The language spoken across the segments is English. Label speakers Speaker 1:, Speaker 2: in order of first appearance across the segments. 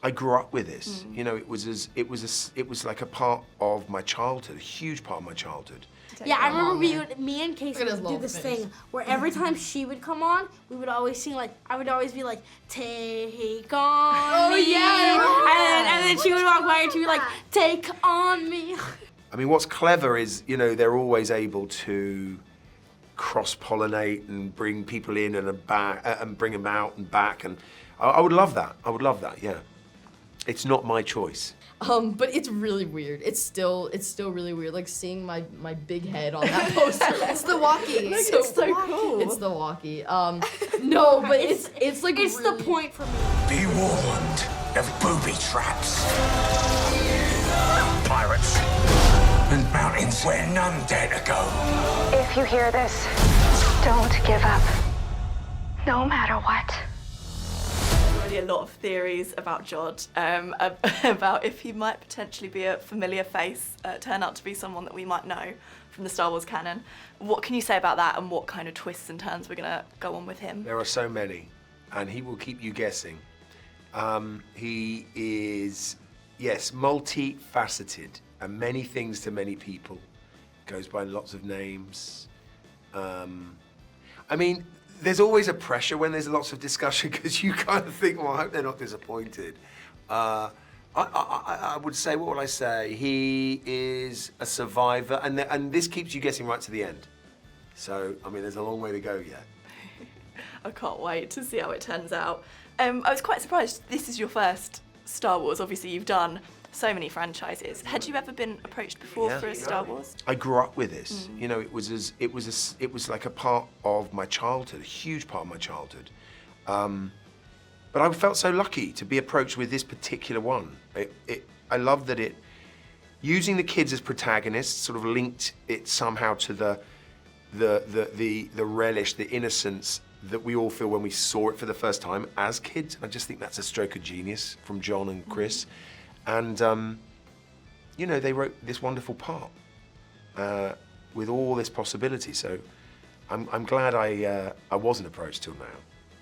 Speaker 1: I grew up with this. You know, it was like a part of my childhood, a huge part of my childhood.
Speaker 2: Yeah, I remember me and Casey would do this thing where every time she would come on, we would always sing like, I would always be like, take on me. Yeah. And then she would walk by and she'd be like, take on me.
Speaker 1: I mean, what's clever is, you know, they're always able to cross-pollinate and bring people in and back and bring them out and back, and I would love that. I would love that. Yeah, it's not my choice.
Speaker 3: But it's really weird. It's still really weird. Like seeing my big head on that poster.
Speaker 4: It's the walkie.
Speaker 3: It's so cool. It's the walkie. No, but it's like
Speaker 2: it's
Speaker 3: really...
Speaker 2: the point for me.
Speaker 5: Be warned of booby traps, pirates, and mountains where none dare to go.
Speaker 6: If you hear this, don't give up, no matter what.
Speaker 4: A lot of theories about Jod, about if he might potentially be a familiar face, turn out to be someone that we might know from the Star Wars canon. What can you say about that, and what kind of twists and turns we're gonna go on with him?
Speaker 1: There are so many, and he will keep you guessing. He is, yes, multifaceted, and many things to many people. Goes by lots of names. I mean, there's always a pressure when there's lots of discussion because you kind of think, well, I hope they're not disappointed. I would say, what would I say? He is a survivor, and this keeps you guessing right to the end. So, I mean, there's a long way to go yet.
Speaker 4: I can't wait to see how it turns out. I was quite surprised. This is your first Star Wars. Obviously, you've done so many franchises. Had you ever been approached before for a Star Wars?
Speaker 1: I grew up with this. You know, it was like a part of my childhood, a huge part of my childhood. But I felt so lucky to be approached with this particular one. I love that it, using the kids as protagonists, sort of linked it somehow to the relish, the innocence that we all feel when we saw it for the first time as kids. I just think that's a stroke of genius from John and Chris. And, you know, they wrote this wonderful part with all this possibility. So I'm glad I wasn't approached till now.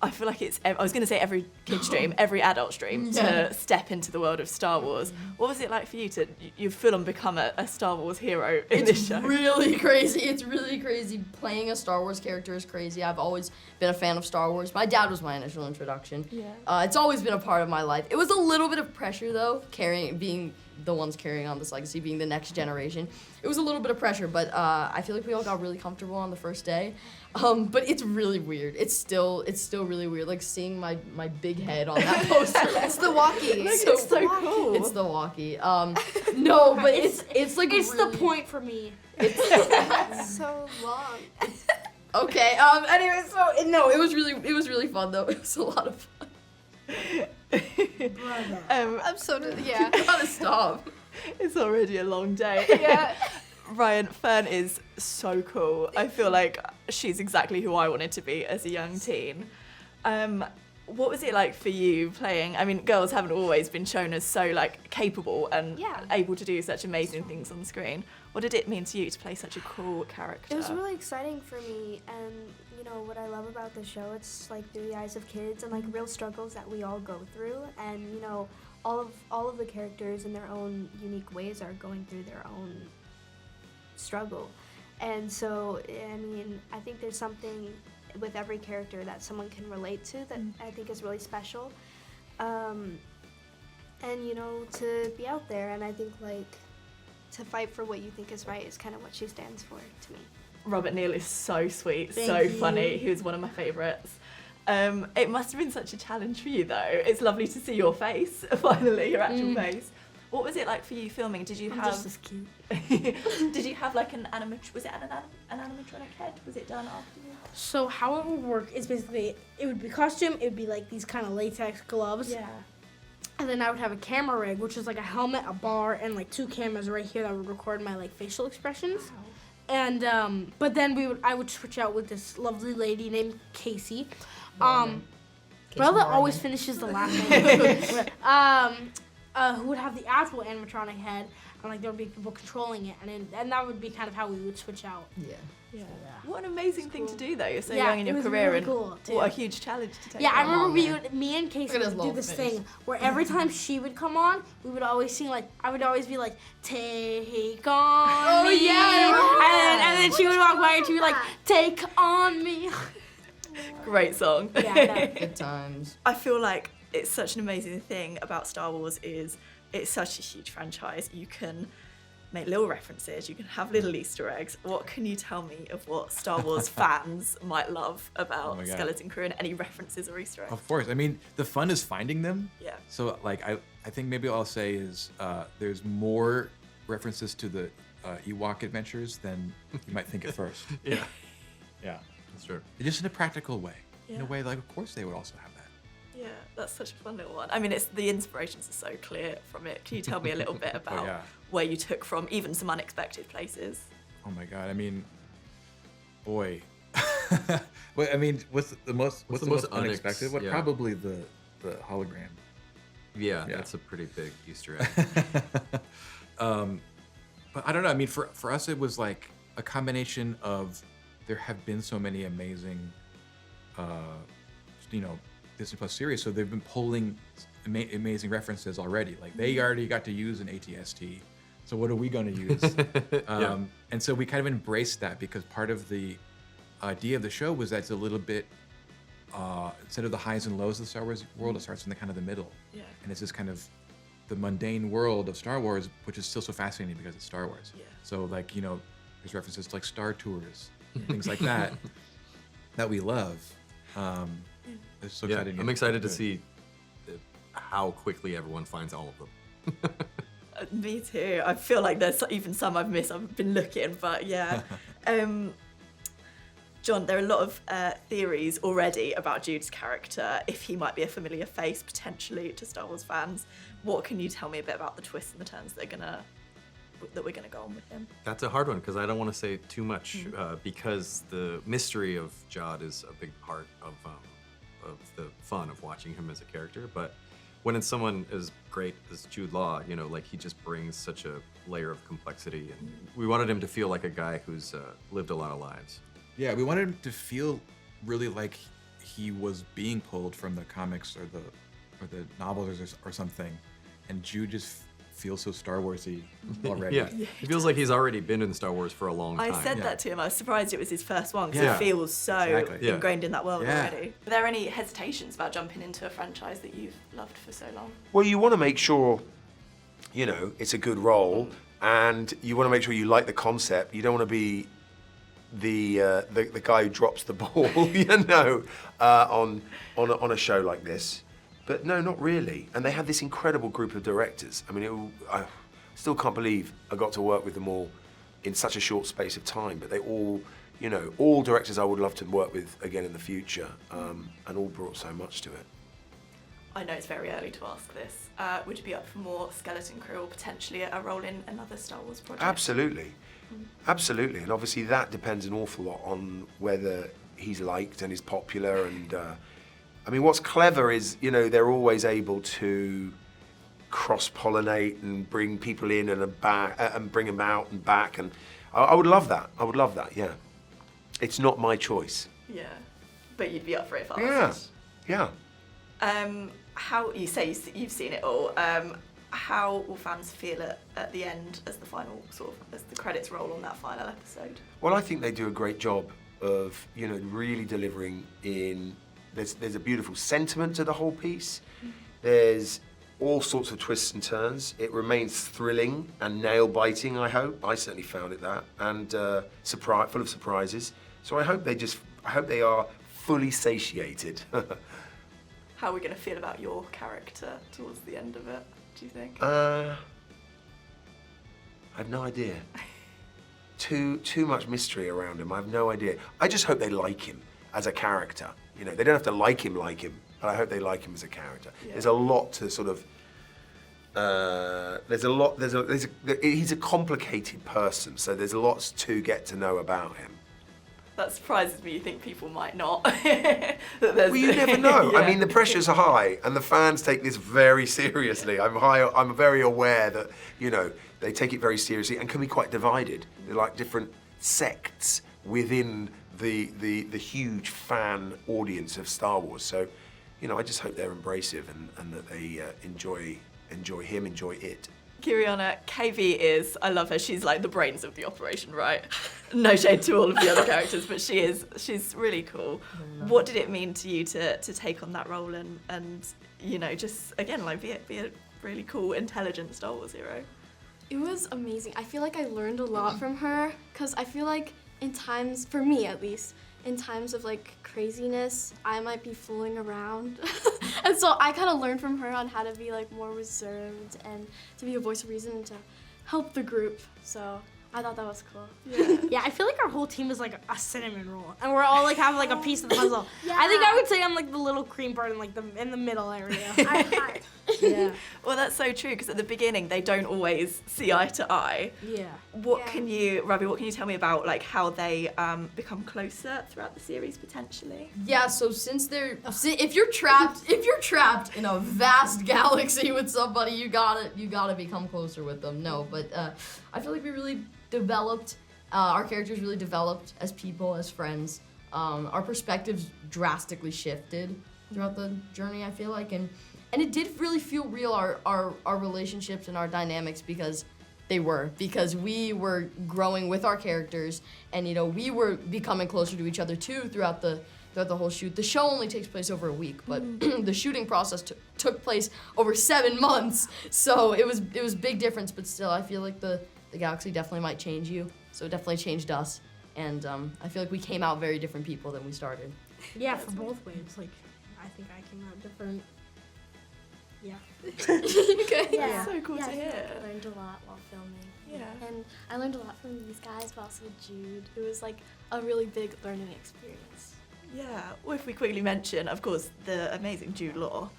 Speaker 4: I feel like it's, I was going to say every kid's dream, every adult's dream, to step into the world of Star Wars. What was it like for you to, you've full on become a Star Wars hero in this show?
Speaker 3: It's really crazy. It's really crazy. Playing a Star Wars character is crazy. I've always been a fan of Star Wars. My dad was my initial introduction. Yeah. It's always been a part of my life. It was a little bit of pressure though, being the ones carrying on this legacy, being the next generation. It was a little bit of pressure, but I feel like we all got really comfortable on the first day. But it's really weird. It's still really weird. Like seeing my big head on that poster.
Speaker 4: It's the walkie. It's so cool.
Speaker 3: It's the walkie. No, but it's like
Speaker 2: it's
Speaker 3: really,
Speaker 2: the point for me.
Speaker 4: It's so long.
Speaker 3: Okay. Anyway, so no, it was really fun though. It was a lot of fun.
Speaker 4: I'm so yeah.
Speaker 3: You gotta stop.
Speaker 4: It's already a long day.
Speaker 3: Yeah.
Speaker 4: Ryan, Fern is so cool. I feel like she's exactly who I wanted to be as a young teen. What was it like for you playing? I mean, girls haven't always been shown as so like capable and able to do such amazing things on screen. What did it mean to you to play such a cool character?
Speaker 7: It was really exciting for me, and you know what I love about the show, it's like through the eyes of kids and like real struggles that we all go through, and you know all of the characters in their own unique ways are going through their own struggle. And so, I mean, I think there's something with every character that someone can relate to that I think is really special. And, you know, to be out there, and I think, like, to fight for what you think is right is kind of what she stands for to me.
Speaker 4: Robert Neal is so sweet,
Speaker 2: Thank
Speaker 4: so
Speaker 2: you.
Speaker 4: funny. He was one of my favourites. It must have been such a challenge for you, though. It's lovely to see your face, finally, your actual face. What was it like for you filming? Did you have
Speaker 2: just as cute.
Speaker 4: Did you have like an animatronic? Was it an animatronic head? Was it done after you?
Speaker 2: So how it would work is basically, it would be costume, it would be like these kind of latex gloves.
Speaker 4: Yeah.
Speaker 2: And then I would have a camera rig, which is like a helmet, a bar, and like 2 cameras right here that would record my like facial expressions.
Speaker 4: Wow.
Speaker 2: And but then I would switch out with this lovely lady named Casey. Brother always finishes the last name. Who would have the actual animatronic head, and like there would be people controlling it, and that would be kind of how we would switch out.
Speaker 3: Yeah.
Speaker 4: Yeah. What an amazing thing to do, though. You're so
Speaker 2: Yeah,
Speaker 4: young in
Speaker 2: it
Speaker 4: your
Speaker 2: was
Speaker 4: career,
Speaker 2: really
Speaker 4: and
Speaker 2: cool, too.
Speaker 4: what a huge challenge to take.
Speaker 2: Yeah, I remember
Speaker 3: man.
Speaker 2: me and Casey
Speaker 3: Look at his
Speaker 2: would do
Speaker 3: little
Speaker 2: this
Speaker 3: face.
Speaker 2: thing where every time she would come on, we would always sing like, I would always be like, take on me. And then she would walk by and she'd be like, take on me.
Speaker 4: Great song.
Speaker 2: Yeah, I know.
Speaker 3: Good times.
Speaker 4: I feel like it's such an amazing thing about Star Wars is it's such a huge franchise. You can make little references, you can have little Easter eggs. What can you tell me of what Star Wars fans might love about
Speaker 8: my God.
Speaker 4: Skeleton Crew and any references or Easter eggs?
Speaker 8: Of course. I mean, the fun is finding them.
Speaker 4: Yeah.
Speaker 8: So, like, I think maybe all I'll say is there's more references to the Ewok adventures than you might think at first.
Speaker 9: Yeah,
Speaker 8: Yeah.
Speaker 9: that's true.
Speaker 8: Just in a practical way. In
Speaker 4: Yeah.
Speaker 8: a way, like, of course they would also have that.
Speaker 4: Yeah, that's such a fun little one. I mean, it's the inspirations are so clear from it. Can you tell me a little bit about
Speaker 8: yeah.
Speaker 4: where you took from, even some unexpected places?
Speaker 8: Oh my God. I mean, boy. Well, I mean, what's the most unexpected? What
Speaker 9: yeah.
Speaker 8: probably the hologram.
Speaker 9: Yeah,
Speaker 8: Yeah.
Speaker 9: that's a pretty big Easter egg.
Speaker 8: But I don't know. I mean, for us, it was like a combination of there have been so many amazing, Disney Plus series. So they've been pulling amazing references already. Like they already got to use an ATST. So what are we going to use?
Speaker 9: Yeah.
Speaker 8: And so we kind of embraced that because part of the idea of the show was that it's a little bit, instead of the highs and lows of the Star Wars world, it starts in the kind of the middle.
Speaker 4: Yeah.
Speaker 8: And it's this kind of the mundane world of Star Wars, which is still so fascinating because it's Star Wars.
Speaker 4: Yeah.
Speaker 8: So like, there's references to like Star Tours, things like that, that we love. It's so
Speaker 9: Yeah,
Speaker 8: exciting.
Speaker 9: I'm excited to see how quickly everyone finds all of them.
Speaker 4: Me too. I feel like there's even some I've missed. I've been looking, but yeah. John, there are a lot of theories already about Jude's character, if he might be a familiar face potentially to Star Wars fans. What can you tell me a bit about the twists and the turns that we're gonna go on with him?
Speaker 9: That's a hard one because I don't want to say too much because the mystery of Jod is a big part of the fun of watching him as a character. But when it's someone as great as Jude Law, like he just brings such a layer of complexity, and we wanted him to feel like a guy who's lived a lot of lives.
Speaker 8: Yeah, we wanted him to feel really like he was being pulled from the comics or the novels or something, and Jude just feels so Star Warsy already.
Speaker 9: Yeah, he feels like he's already been in Star Wars for a long time.
Speaker 4: I said that to him. I was surprised it was his first one because
Speaker 8: Yeah.
Speaker 4: it feels so
Speaker 8: Exactly.
Speaker 9: Yeah.
Speaker 4: ingrained in that world
Speaker 8: Yeah.
Speaker 4: already. Are there any hesitations about jumping into a franchise that you've loved for so long?
Speaker 1: Well, you want to make sure, it's a good role, and you want to make sure you like the concept. You don't want to be the guy who drops the ball, on a show like this. But no, not really. And they had this incredible group of directors. I mean, I still can't believe I got to work with them all in such a short space of time. But they all, all directors I would love to work with again in the future, and all brought so much to it.
Speaker 4: I know it's very early to ask this. Would you be up for more Skeleton Crew or potentially a role in another Star Wars project?
Speaker 1: Absolutely. Absolutely. And obviously that depends an awful lot on whether he's liked and is popular. And I mean, what's clever is, they're always able to cross-pollinate and bring people in and back and bring them out and back. And I would love that. I would love that, yeah. It's not my choice.
Speaker 4: Yeah, but you'd be up for it if
Speaker 1: Yeah, yeah.
Speaker 4: How you say you've seen it all. How will fans feel at the end as the final as the credits roll on that final episode?
Speaker 1: Well, I think they do a great job of, really delivering in. There's a beautiful sentiment to the whole piece. There's all sorts of twists and turns. It remains thrilling and nail-biting, I hope. I certainly found it that, and full of surprises. So I hope they are fully satiated.
Speaker 4: How are we going to feel about your character towards the end of it, do you think?
Speaker 1: I have no idea. Too much mystery around him. I have no idea. I just hope they like him as a character. They don't have to like him, but I hope they like him as a character.
Speaker 4: Yeah.
Speaker 1: There's a lot to sort of. He's a complicated person, so there's lots to get to know about him.
Speaker 4: That surprises me. You think people might not.
Speaker 1: Well, you never know.
Speaker 4: Yeah.
Speaker 1: I mean, the pressures are high, and the fans take this very seriously. I'm very aware that they take it very seriously and can be quite divided. They're like different sects within the huge fan audience of Star Wars. So, you know, I just hope they're embracive and that they enjoy him, enjoy it.
Speaker 4: Kiriana, KV is, I love her, she's like the brains of the operation, right? No shade to all of the other characters, but she's really cool. What did it mean to you to take on that role and you know, just, again, like be a really cool, intelligent Star Wars hero?
Speaker 10: It was amazing. I feel like I learned a lot from her, because I feel like in times, for me at least, in times of like craziness, I might be fooling around. And so I kind of learned from her on how to be like more reserved and to be a voice of reason and to help the group. So I thought that was cool.
Speaker 2: Yeah, I feel like our whole team is like a cinnamon roll, and we're all like have like a piece of the puzzle.
Speaker 7: Yeah.
Speaker 2: I think I would say I'm like the little cream part in like in the middle area.
Speaker 4: Yeah. Well, that's so true, because at the beginning they don't always see eye to eye.
Speaker 2: Yeah.
Speaker 4: What can you tell me about like how they become closer throughout the series potentially?
Speaker 3: Yeah, so if you're trapped in a vast galaxy with somebody, you gotta become closer with them. No, but I feel like we really developed, our characters really developed as people, as friends. Our perspectives drastically shifted throughout the journey, I feel like, and it did really feel real, our relationships and our dynamics, because we were growing with our characters, and you know, we were becoming closer to each other too throughout the whole shoot. The show only takes place over a week, but the shooting process took place over 7 months, so it was big difference. But still, I feel like the galaxy definitely might change you, so it definitely changed us, and I feel like we came out very different people than we started.
Speaker 2: Yeah, for both ways. Like, I think I came out different. Yeah.
Speaker 10: Okay.
Speaker 4: Yeah. So cool to
Speaker 10: I feel
Speaker 4: hear.
Speaker 10: like I learned a lot while filming.
Speaker 4: Yeah.
Speaker 10: And I learned a lot from these guys, but also Jude. It was like a really big learning experience.
Speaker 4: Yeah. Well, if we quickly mention, of course, the amazing Jude Law.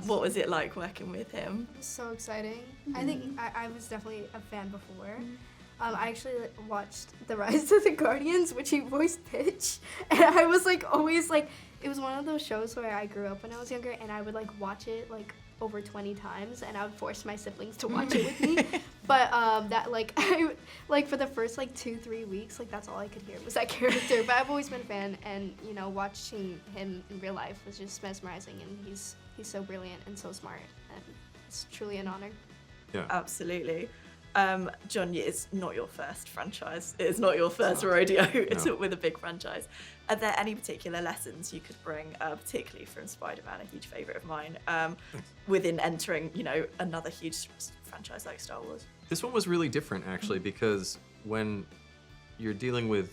Speaker 4: What was it like working with him?
Speaker 7: It was so exciting. I think I was definitely a fan before. I actually watched The Rise of the Guardians, which he voiced Pitch, and I was like always like, it was one of those shows where I grew up when I was younger, and I would like watch it like over 20 times, and I would force my siblings to watch it with me. But that like I like for the first like 2-3 weeks, like that's all I could hear was that character. But I've always been a fan, and you know, watching him in real life was just mesmerizing, and he's so brilliant and so smart, and it's truly an honor.
Speaker 9: Yeah.
Speaker 4: Absolutely. John, it's not your first franchise. It's not your first rodeo. It's with a big franchise. Are there any particular lessons you could bring, particularly from Spider-Man, a huge favourite of mine, within entering, you know, another huge franchise like Star Wars?
Speaker 9: This one was really different, actually, because when you're dealing with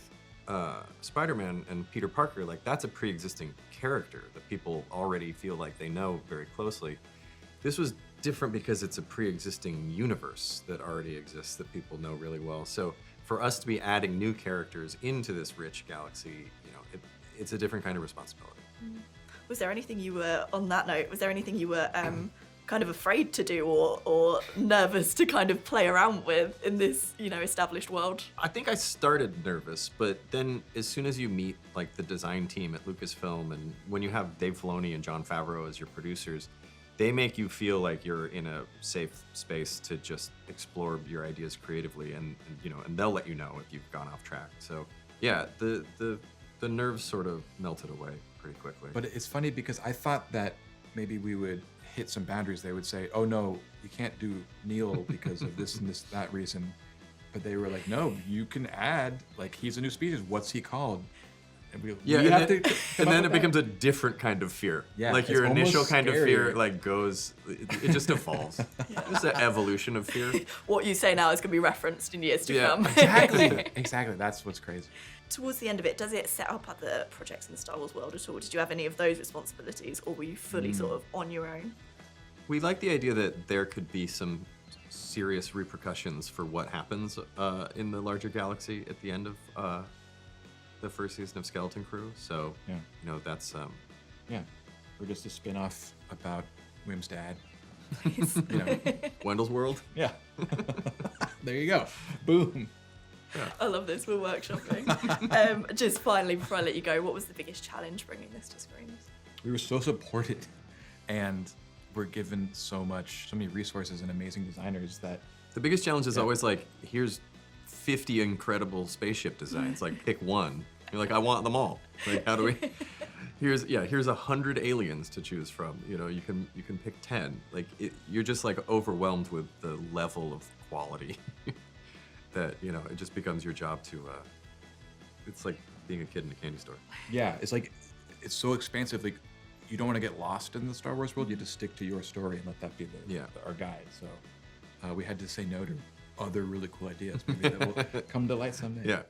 Speaker 9: Spider-Man and Peter Parker, like, that's a pre-existing character that people already feel like they know very closely. This was different because it's a pre-existing universe that already exists that people know really well. So for us to be adding new characters into this rich galaxy, you know, it's a different kind of responsibility.
Speaker 4: Was there anything you were, on that note, was there anything you were kind of afraid to do or nervous to kind of play around with in this, you know, established world?
Speaker 9: I think I started nervous, but then as soon as you meet like the design team at Lucasfilm, and when you have Dave Filoni and Jon Favreau as your producers, they make you feel like you're in a safe space to just explore your ideas creatively, and you know, and they'll let you know if you've gone off track. So yeah, the nerves sort of melted away pretty quickly.
Speaker 8: But it's funny because I thought that maybe we would hit some boundaries. They would say, "Oh no, you can't do Neil because of this and this that reason," but they were like, "No, you can add like he's a new species. What's he called?" And
Speaker 9: then it becomes a different kind of fear.
Speaker 8: Yeah,
Speaker 9: like your initial kind
Speaker 8: scarier.
Speaker 9: of fear like goes, it just evolves. It's an evolution of fear.
Speaker 4: What you say now is going to be referenced in years to come.
Speaker 8: Exactly. That's what's crazy.
Speaker 4: Towards the end of it, does it set up other projects in the Star Wars world at all? Did you have any of those responsibilities, or were you fully sort of on your own?
Speaker 9: We like the idea that there could be some serious repercussions for what happens in the larger galaxy at the end of the first season of Skeleton Crew. So,
Speaker 8: yeah,
Speaker 9: you know, that's
Speaker 8: yeah, or just a spin-off about Wim's dad.
Speaker 9: You know, Wendell's World.
Speaker 8: Yeah. There you go. Boom.
Speaker 9: Yeah.
Speaker 4: I love this. We're workshopping. Just finally, before I let you go, what was the biggest challenge bringing this to screens?
Speaker 8: We were so supported, and we're given so many resources and amazing designers that
Speaker 9: the biggest challenge is always like, here's 50 incredible spaceship designs. Like, pick one. You're like, I want them all. Like, how do we? Here's 100 aliens to choose from. You know, you can pick 10. Like, you're just like overwhelmed with the level of quality that, you know, it just becomes your job to. It's like being a kid in a candy store.
Speaker 8: Yeah, it's like, it's so expansive. Like, you don't want to get lost in the Star Wars world. You just stick to your story and let that be our guide. So we had to say no to other really cool ideas. Maybe that will come to light someday.
Speaker 9: Yeah.